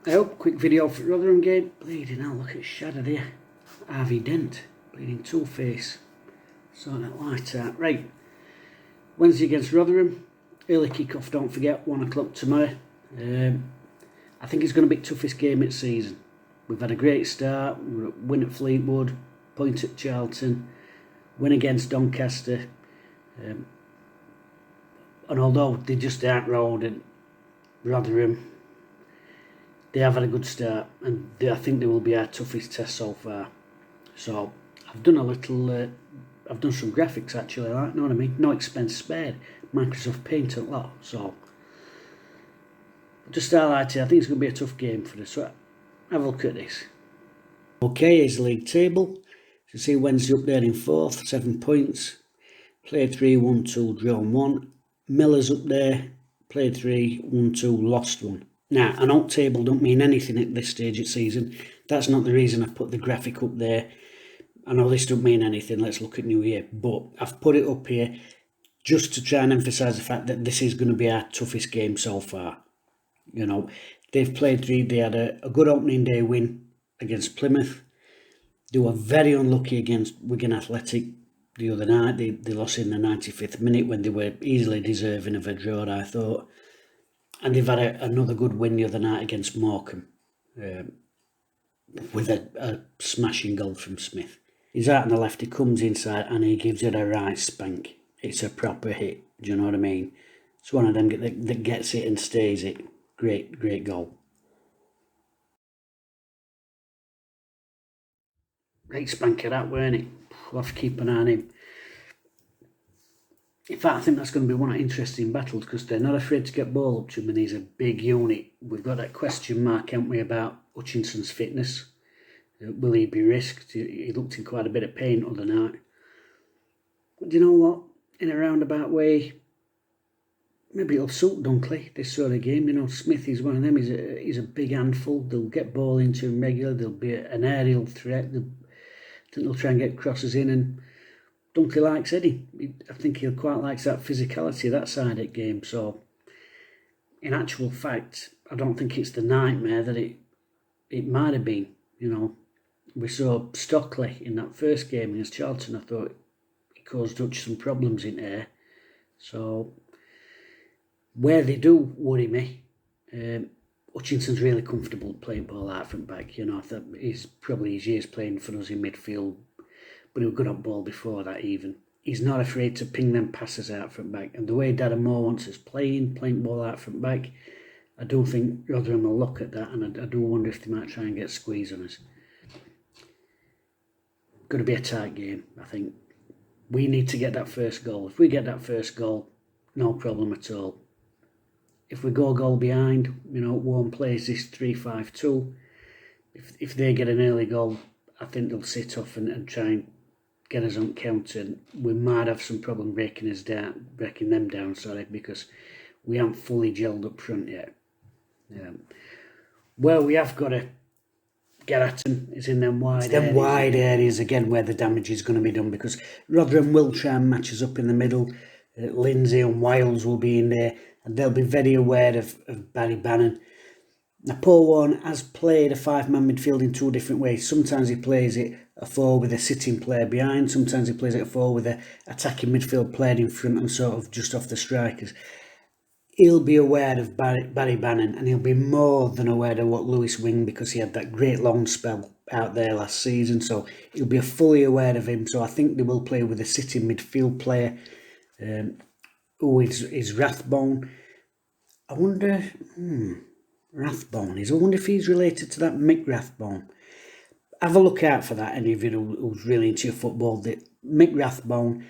Oh, quick video for Rotherham game. Bleeding hell, look at Shadow there. Harvey Dent. Bleeding Two-Face. Sorting it light out. Right. Wednesday against Rotherham. Early kick-off, don't forget, 1 o'clock tomorrow. I think it's going to be the toughest game of the season. We've had a great start. We're at win at Fleetwood, point at Charlton, win against Doncaster. And although they just aren't rolled at Rotherham, they have had a good start, and I think they will be our toughest test so far. So I've done a little, I've done some graphics actually, like, know what I mean? No expense spared. Microsoft Paint and lot. So just highlighting, I think it's going to be a tough game for us. So have a look at this. Okay, here's the league table. You see Wednesday up there in 4th, 7 points. Played 3, won 2, drawn 1. Miller's up there, played 3, won 2, lost 1. Now, an alt table don't mean anything at this stage of the season. That's not the reason I've put the graphic up there. I know this don't mean anything, let's look at New Year. But I've put it up here just to try and emphasise the fact that this is going to be our toughest game so far. You know, they've played 3, they had a good opening day win against Plymouth. They were very unlucky against Wigan Athletic the other night. They lost in the 95th minute when they were easily deserving of a draw, I thought. And they've had another good win the other night against Morecambe with a smashing goal from Smith. He's out on the left, he comes inside and he gives it a right spank. It's a proper hit, do you know what I mean? It's one of them that gets it and stays it. Great goal. Right spanker that, weren't it? We'll have to keep an eye on him. In fact, I think that's going to be one of the interesting battles because they're not afraid to get ball up to him and he's a big unit. We've got that question mark, haven't we, about Hutchinson's fitness. Will he be risked? He looked in quite a bit of pain the other night. But do you know what? In a roundabout way, maybe it'll suit Dunkley, this sort of game. You know, Smith is one of them. He's a big handful. They'll get ball into him regular. There'll be an aerial threat. I think they'll try and get crosses in, and Dunkley likes Eddie. I think he quite likes that physicality, that side of the game. So, in actual fact, I don't think it's the nightmare that it might have been. You know, we saw Stockley in that first game against Charlton. I thought he caused Dutch some problems in there. So, where they do worry me, Hutchinson's really comfortable playing ball out from back. You know, I thought he's probably his years playing for us in midfield, but he was good on ball before that even. He's not afraid to ping them passes out from back. And the way Dada Moore wants us playing ball out from back, I do think Rotherham will look at that, and I do wonder if they might try and get squeeze on us. Going to be a tight game, I think. We need to get that first goal. If we get that first goal, no problem at all. If we go a goal behind, you know, Warren plays this 3-5-2. If they get an early goal, I think they'll sit off and try and get us on counter. We might have some problem breaking them down, because we haven't fully gelled up front yet. Where we have got to get at them is in them wide areas. Wide areas again where the damage is going to be done, because Rotherham will try and match us up in the middle. Lindsay and Wiles will be in there, and they'll be very aware of Barry Bannon. Now, Paul Warne has played a 5-man midfield in 2 different ways. Sometimes he plays it a 4 with a sitting player behind. Sometimes he plays it a 4 with an attacking midfield player in front and sort of just off the strikers. He'll be aware of Barry Bannon, and he'll be more than aware of what Lewis Wing, because he had that great long spell out there last season. So he'll be fully aware of him. So I think they will play with a sitting midfield player, who is Rathbone. I wonder... Rathbone is. I wonder if he's related to that Mick Rathbone. Have a look out for that, any of you who's really into your football. Mick Rathbone,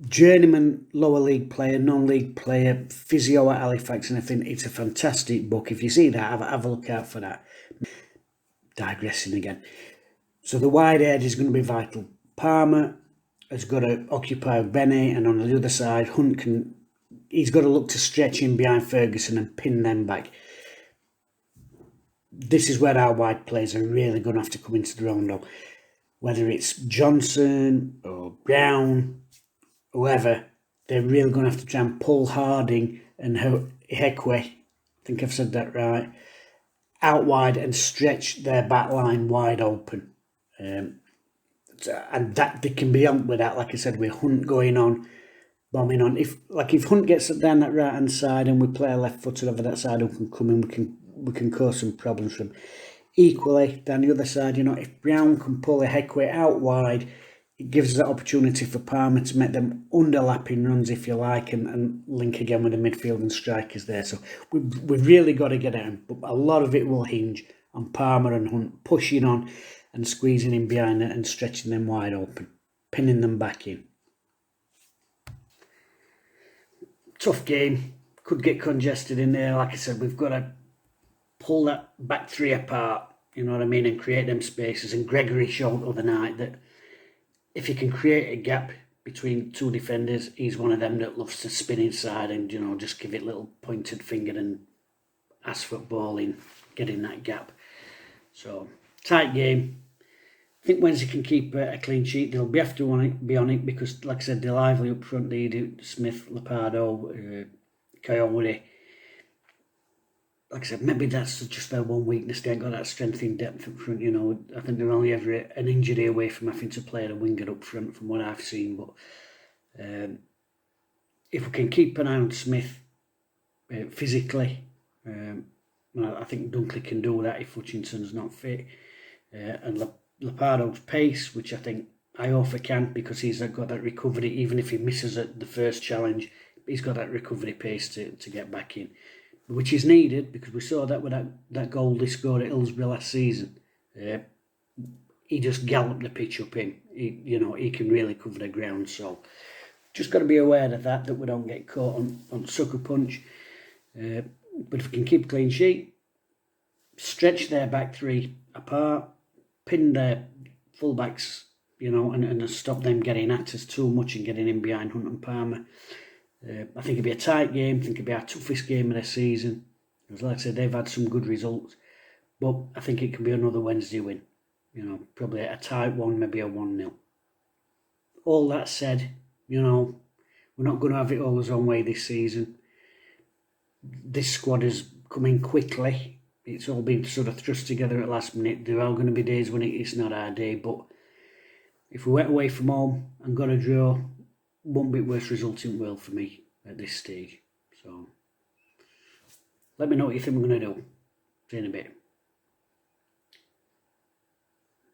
journeyman lower league player, non-league player, physio at Halifax and everything. It's a fantastic book. If you see that, have a look out for that. Digressing again. So the wide edge is going to be vital. Palmer has got to occupy Benny, and on the other side, he's got to look to stretch in behind Ferguson and pin them back. This is where our wide players are really going to have to come into the rondo. Whether it's Johnson or Brown, whoever, they're really going to have to try and pull Harding and Hekwe, I think I've said that right, out wide and stretch their back line wide open. And that they can be on with that, like I said, with Hunt going on, bombing on. If Hunt gets down that right hand side and we play a left footed over that side who can come in, we can cause some problems for him. Equally, down the other side, if Brown can pull a Heckway out wide, it gives us that opportunity for Palmer to make them underlapping runs, if you like, and link again with the midfield and strikers there. So we've really got to get at him. But a lot of it will hinge on Palmer and Hunt pushing on and squeezing in behind it and stretching them wide open, pinning them back in. Tough game. Could get congested in there. Like I said, we've got to pull that back three apart, you know what I mean, and create them spaces. And Gregory showed the other night that if he can create a gap between two defenders, he's one of them that loves to spin inside and, just give it a little pointed finger and ask for ball in, get in that gap. So, tight game. I think Wednesday can keep a clean sheet. They'll have to be on it because, like I said, they're lively up front. They do Smith, Lepardo, Coyote. Like I said, maybe that's just their one weakness. They ain't got that strength in depth up front, I think they're only ever an injury away from having to play a winger up front from what I've seen. But if we can keep an eye on Smith physically, I think Dunkley can do that if Hutchinson's not fit. And Lepardo's pace, which I think Iofa can, because he's got that recovery, even if he misses at the first challenge, he's got that recovery pace to get back in, which is needed because we saw that with that goal they scored at Hillsborough last season. He just galloped the pitch up in. He can really cover the ground. So just got to be aware of that we don't get caught on sucker punch. But if we can keep a clean sheet, stretch their back three apart, pin their fullbacks, and stop them getting at us too much and getting in behind Hunt and Palmer. I think it'll be a tight game. I think it'll be our toughest game of the season. As like I said, they've had some good results, but I think it can be another Wednesday win. Probably a tight one, maybe a 1-0. All that said, we're not going to have it all our own way this season. This squad has come in quickly. It's all been sort of thrust together at last minute. There are going to be days when it's not our day, but if we went away from home and got a draw, won't be worst result in the world for me at this stage. So let me know what you think we're going to do. See you in a bit.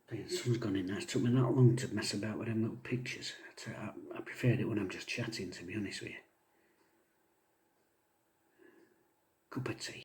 The sun's gone in there. It took me that long to mess about with them little pictures. I preferred it when I'm just chatting, to be honest with you. Cup of tea.